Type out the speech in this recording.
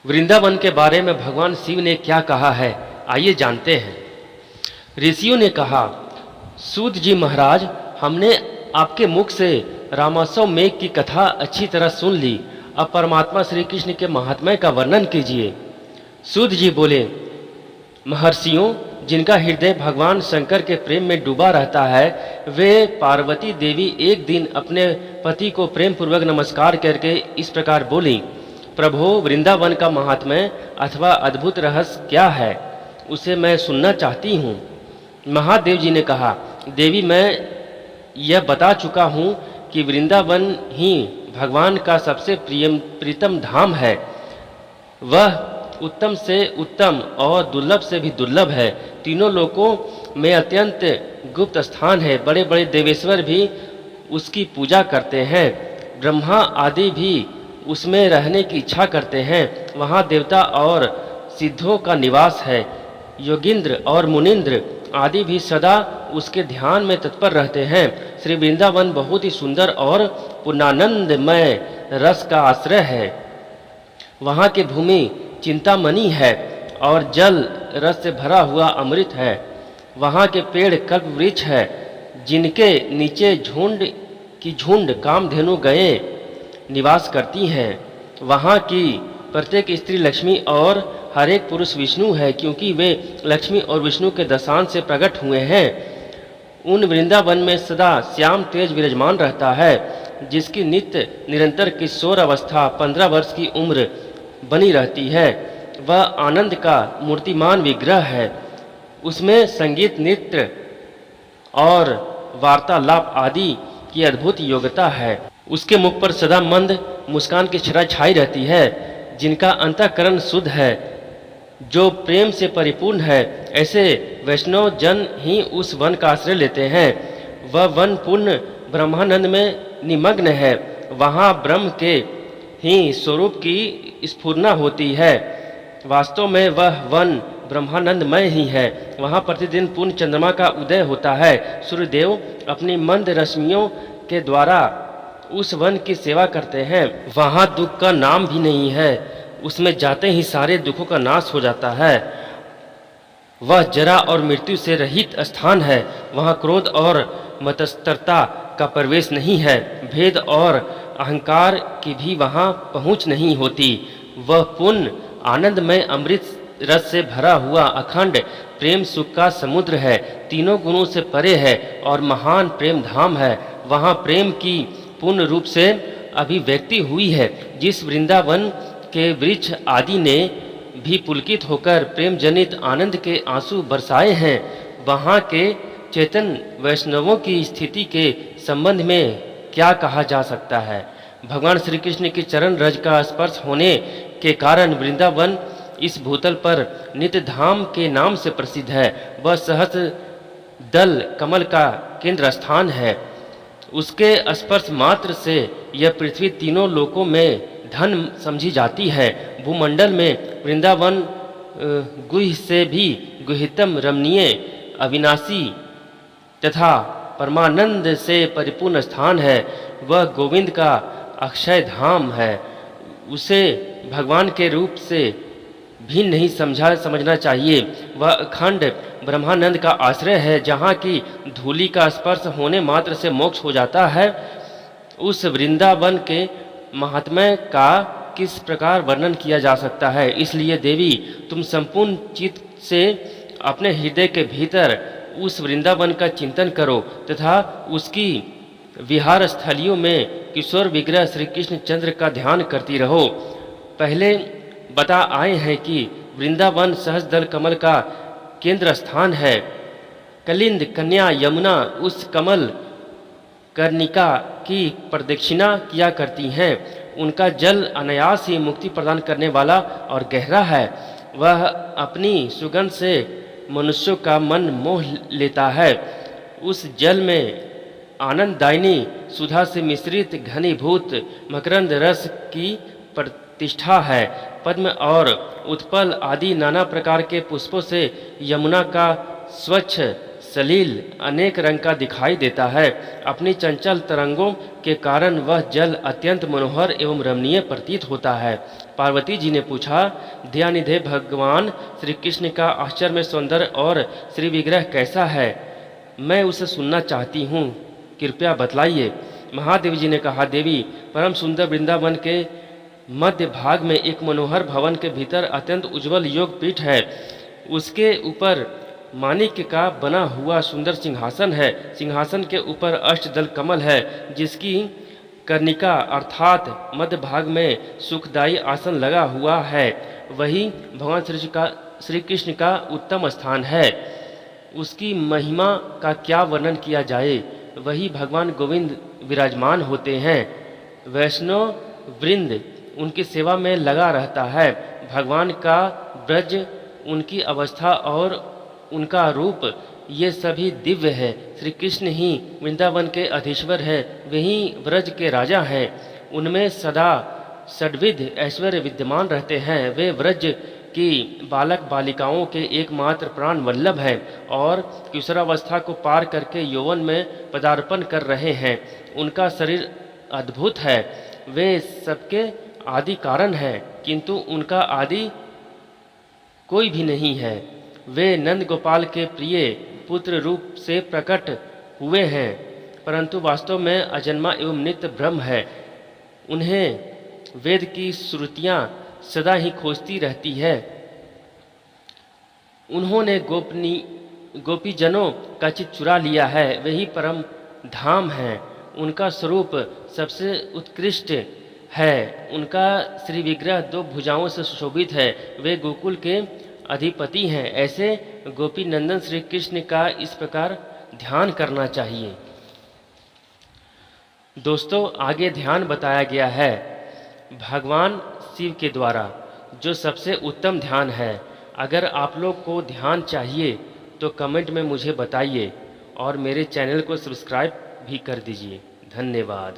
वृंदावन के बारे में भगवान शिव ने क्या कहा है, आइए जानते हैं। ऋषियों ने कहा, सूत जी महाराज, हमने आपके मुख से रामोत्सव मेघ की कथा अच्छी तरह सुन ली। अब परमात्मा श्री कृष्ण के महात्म्य का वर्णन कीजिए। सूत जी बोले, महर्षियों, जिनका हृदय भगवान शंकर के प्रेम में डूबा रहता है, वे पार्वती देवी एक दिन अपने पति को प्रेम पूर्वक नमस्कार करके इस प्रकार बोली, प्रभु, वृंदावन का महात्म्य अथवा अद्भुत रहस्य क्या है, उसे मैं सुनना चाहती हूँ। महादेव जी ने कहा, देवी, मैं यह बता चुका हूँ कि वृंदावन ही भगवान का सबसे प्रीतम धाम है। वह उत्तम से उत्तम और दुर्लभ से भी दुर्लभ है। तीनों लोकों में अत्यंत गुप्त स्थान है। बड़े बड़े देवेश्वर भी उसकी पूजा करते हैं। ब्रह्मा आदि भी उसमें रहने की इच्छा करते हैं। वहाँ देवता और सिद्धों का निवास है। योगिंद्र और मुनिंद्र आदि भी सदा उसके ध्यान में तत्पर रहते हैं। श्री वृंदावन बहुत ही सुंदर और पूर्णानंदमय रस का आश्रय है। वहाँ की भूमि चिंतामणि है और जल रस से भरा हुआ अमृत है। वहाँ के पेड़ कल्प वृक्ष है, जिनके नीचे झुंड कामधेनु गए निवास करती हैं। वहाँ की प्रत्येक स्त्री लक्ष्मी और हर एक पुरुष विष्णु है, क्योंकि वे लक्ष्मी और विष्णु के दशांश से प्रकट हुए हैं। उन वृंदावन में सदा श्याम तेज विराजमान रहता है, जिसकी नित्य निरंतर किशोर अवस्था 15 वर्ष की उम्र बनी रहती है। वह आनंद का मूर्तिमान विग्रह है। उसमें संगीत, नृत्य और वार्तालाप आदि की अद्भुत योग्यता है। उसके मुख पर सदा मंद मुस्कान की छटा छाई रहती है। जिनका अंतःकरण शुद्ध है, जो प्रेम से परिपूर्ण है, ऐसे वैष्णव जन ही उस वन का आश्रय लेते हैं। वह वन पूर्ण ब्रह्मानंद में निमग्न है। वहाँ ब्रह्म के ही स्वरूप की स्फुरना होती है। वास्तव में वह वन ब्रह्मानंदमय ही है। वहाँ प्रतिदिन पूर्ण चंद्रमा का उदय होता है। सूर्यदेव अपनी मंद रश्मियों के द्वारा उस वन की सेवा करते हैं। वहाँ दुख का नाम भी नहीं है। उसमें जाते ही सारे दुखों का नाश हो जाता है। वह जरा और मृत्यु से रहित स्थान है। वहाँ क्रोध और मत्सरता का प्रवेश नहीं है। भेद और अहंकार की भी वहाँ पहुँच नहीं होती। वह पूर्ण आनंदमय अमृत रस से भरा हुआ अखंड प्रेम सुख का समुद्र है। तीनों गुणों से परे है और महान प्रेम धाम है। वहाँ प्रेम की पूर्ण रूप से अभिव्यक्ति हुई है। जिस वृंदावन के वृक्ष आदि ने भी पुलकित होकर प्रेम जनित आनंद के आंसू बरसाए हैं, वहाँ के चेतन वैष्णवों की स्थिति के संबंध में क्या कहा जा सकता है। भगवान श्री कृष्ण के चरण रज का स्पर्श होने के कारण वृंदावन इस भूतल पर नित्य धाम के नाम से प्रसिद्ध है। वह सहस्र दल कमल का केंद्र स्थान है। उसके स्पर्श मात्र से यह पृथ्वी तीनों लोकों में धन समझी जाती है। भूमंडल में वृंदावन गुह्य से भी गुह्यतम, रमणीय, अविनाशी तथा परमानंद से परिपूर्ण स्थान है। वह गोविंद का अक्षय धाम है। उसे भगवान के रूप से भी नहीं समझना चाहिए। वह अखंड ब्रह्मानंद का आश्रय है, जहाँ की धूलि का स्पर्श होने मात्र से मोक्ष हो जाता है। उस वृंदावन के महात्म्य का किस प्रकार वर्णन किया जा सकता है। इसलिए देवी, तुम संपूर्ण चित्त से अपने हृदय के भीतर उस वृंदावन का चिंतन करो तथा उसकी विहार स्थलियों में किशोर विग्रह श्री कृष्ण चंद्र का ध्यान करती रहो। पहले बता आए हैं कि वृंदावन सहस्रदल कमल का केंद्र स्थान है। कलिंद कन्या यमुना उस कमल कर्णिका की प्रदक्षिणा किया करती हैं। उनका जल अनायास ही मुक्ति प्रदान करने वाला और गहरा है। वह अपनी सुगंध से मनुष्यों का मन मोह लेता है। उस जल में आनंददायिनी सुधा से मिश्रित घनीभूत मकरंद रस की प्रतिष्ठा है। पद्म और उत्पल आदि नाना प्रकार के पुष्पों से यमुना का स्वच्छ सलील अनेक रंग का दिखाई देता है। अपनी चंचल तरंगों के कारण वह जल अत्यंत मनोहर एवं रमणीय प्रतीत होता है। पार्वती जी ने पूछा, दयानिधे भगवान श्री कृष्ण का आश्चर्य में सौंदर्य और श्री विग्रह कैसा है? मैं उसे सुनना चाहती हूँ, कृपया बतलाइए। महादेव जी ने कहा, देवी, परम सुंदर वृंदावन के मध्य भाग में एक मनोहर भवन के भीतर अत्यंत उज्जवल योग पीठ है। उसके ऊपर माणिक्य का बना हुआ सुंदर सिंहासन है। सिंहासन के ऊपर अष्टदल कमल है, जिसकी कर्णिका अर्थात मध्य भाग में सुखदायी आसन लगा हुआ है। वही भगवान श्री कृष्ण का उत्तम स्थान है। उसकी महिमा का क्या वर्णन किया जाए। वही भगवान गोविंद विराजमान होते हैं। वैष्णव वृंद उनकी सेवा में लगा रहता है। भगवान का ब्रज, उनकी अवस्था और उनका रूप, ये सभी दिव्य है। श्री कृष्ण ही वृंदावन के अधीश्वर है, वही ब्रज के राजा हैं। उनमें सदा षड्विध ऐश्वर्य विद्यमान रहते हैं। वे ब्रज की बालक बालिकाओं के एकमात्र प्राण वल्लभ हैं और किशोरावस्था को पार करके यौवन में पदार्पण कर रहे हैं। उनका शरीर अद्भुत है। वे सबके आदि कारण है, किंतु उनका आदि कोई भी नहीं है। वे नंद गोपाल के प्रिय पुत्र रूप से प्रकट हुए हैं, परंतु वास्तव में अजन्मा एवं नित्य ब्रह्म है। उन्हें वेद की श्रुतियाँ सदा ही खोजती रहती है। उन्होंने गोपीजनों का चित्त चुरा लिया है। वही परम धाम है। उनका स्वरूप सबसे उत्कृष्ट है। उनका श्री विग्रह 2 भुजाओं से सुशोभित है। वे गोकुल के अधिपति हैं। ऐसे गोपी नंदन श्री कृष्ण का इस प्रकार ध्यान करना चाहिए। दोस्तों, आगे ध्यान बताया गया है भगवान शिव के द्वारा, जो सबसे उत्तम ध्यान है। अगर आप लोग को ध्यान चाहिए तो कमेंट में मुझे बताइए और मेरे चैनल को सब्सक्राइब भी कर दीजिए। धन्यवाद।